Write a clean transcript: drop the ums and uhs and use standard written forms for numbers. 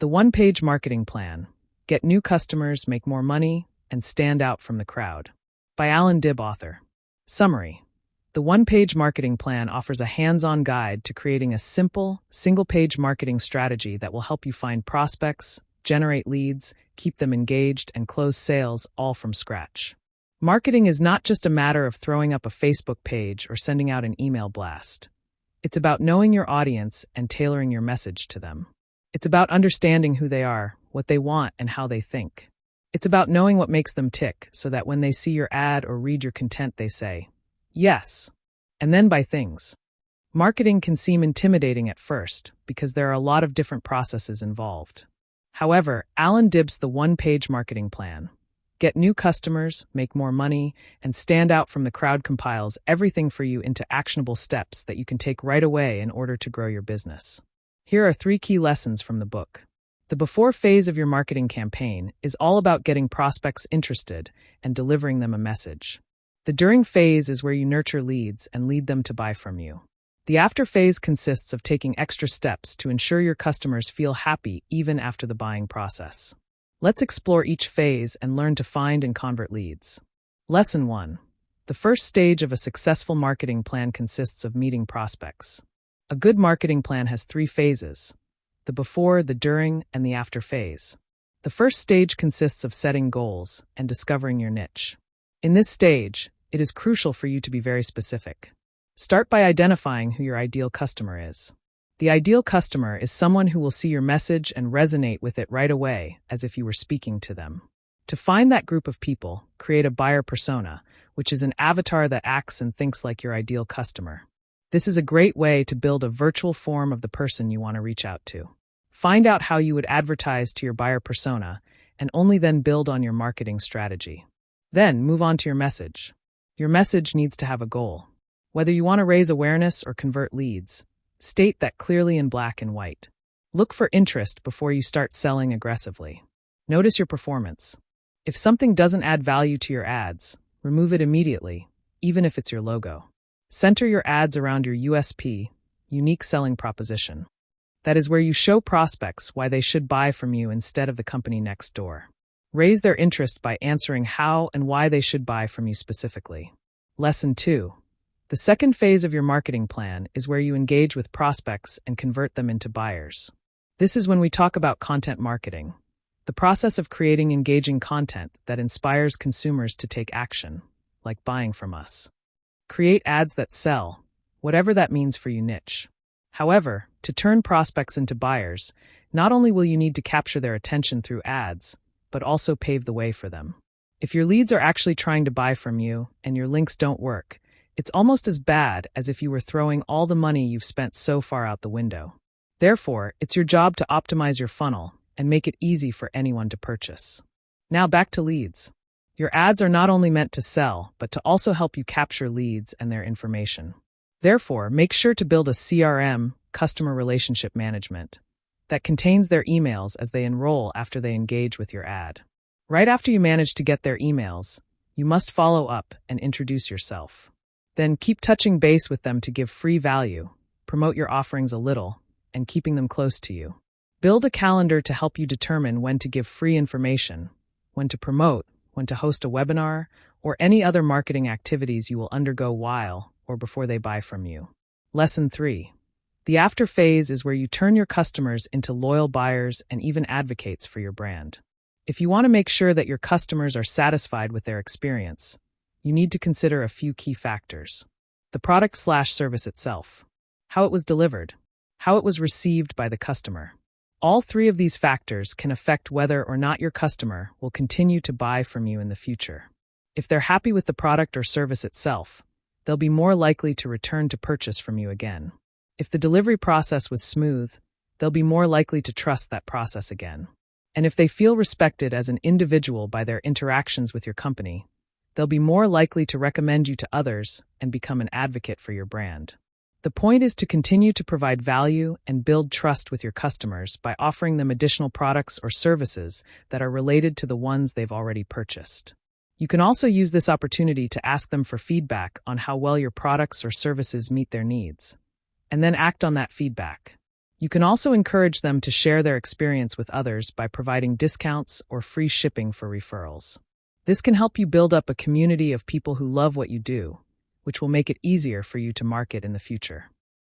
The one-page marketing plan. Get new customers, make more money, and stand out from the crowd. By Allan Dib, author. Summary. The one-page marketing plan offers a hands-on guide to creating a simple, single-page marketing strategy that will help you find prospects, generate leads, keep them engaged, and close sales all from scratch. Marketing is not just a matter of throwing up a Facebook page or sending out an email blast. It's about knowing your audience and tailoring your message to them. It's about understanding who they are, what they want, and how they think. It's about knowing what makes them tick so that when they see your ad or read your content, they say, yes, and then buy things. Marketing can seem intimidating at first because there are a lot of different processes involved. However, Allan Dib's The One-Page Marketing Plan. Get new customers, make more money, and stand out from the crowd compiles everything for you into actionable steps that you can take right away in order to grow your business. Here are 3 key lessons from the book. The before phase of your marketing campaign is all about getting prospects interested and delivering them a message. The during phase is where you nurture leads and lead them to buy from you. The after phase consists of taking extra steps to ensure your customers feel happy even after the buying process. Let's explore each phase and learn to find and convert leads. Lesson 1. The first stage of a successful marketing plan consists of meeting prospects. A good marketing plan has 3 phases: the before, the during, and the after phase. The first stage consists of setting goals and discovering your niche. In this stage, it is crucial for you to be very specific. Start by identifying who your ideal customer is. The ideal customer is someone who will see your message and resonate with it right away, as if you were speaking to them. To find that group of people, create a buyer persona, which is an avatar that acts and thinks like your ideal customer. This is a great way to build a virtual form of the person you want to reach out to. Find out how you would advertise to your buyer persona, and only then build on your marketing strategy. Then move on to your message. Your message needs to have a goal. Whether you want to raise awareness or convert leads, state that clearly in black and white. Look for interest before you start selling aggressively. Notice your performance. If something doesn't add value to your ads, remove it immediately, even if it's your logo. Center your ads around your USP, unique selling proposition. That is where you show prospects why they should buy from you instead of the company next door. Raise their interest by answering how and why they should buy from you specifically. Lesson 2. The second phase of your marketing plan is where you engage with prospects and convert them into buyers. This is when we talk about content marketing, the process of creating engaging content that inspires consumers to take action, like buying from us. Create ads that sell, whatever that means for your niche. However, to turn prospects into buyers, not only will you need to capture their attention through ads, but also pave the way for them. If your leads are actually trying to buy from you and your links don't work, it's almost as bad as if you were throwing all the money you've spent so far out the window. Therefore, it's your job to optimize your funnel and make it easy for anyone to purchase. Now back to leads. Your ads are not only meant to sell, but to also help you capture leads and their information. Therefore, make sure to build a CRM, customer relationship management, that contains their emails as they enroll after they engage with your ad. Right after you manage to get their emails, you must follow up and introduce yourself. Then keep touching base with them to give free value, promote your offerings a little, and keeping them close to you. Build a calendar to help you determine when to give free information, when to promote, when to host a webinar, or any other marketing activities you will undergo while or before they buy from you. Lesson 3. The after phase is where you turn your customers into loyal buyers and even advocates for your brand. If you want to make sure that your customers are satisfied with their experience, you need to consider a few key factors. The product/service itself, how it was delivered, how it was received by the customer. All 3 of these factors can affect whether or not your customer will continue to buy from you in the future. If they're happy with the product or service itself, they'll be more likely to return to purchase from you again. If the delivery process was smooth, they'll be more likely to trust that process again. And if they feel respected as an individual by their interactions with your company, they'll be more likely to recommend you to others and become an advocate for your brand. The point is to continue to provide value and build trust with your customers by offering them additional products or services that are related to the ones they've already purchased. You can also use this opportunity to ask them for feedback on how well your products or services meet their needs, and then act on that feedback. You can also encourage them to share their experience with others by providing discounts or free shipping for referrals. This can help you build up a community of people who love what you do, which will make it easier for you to market in the future.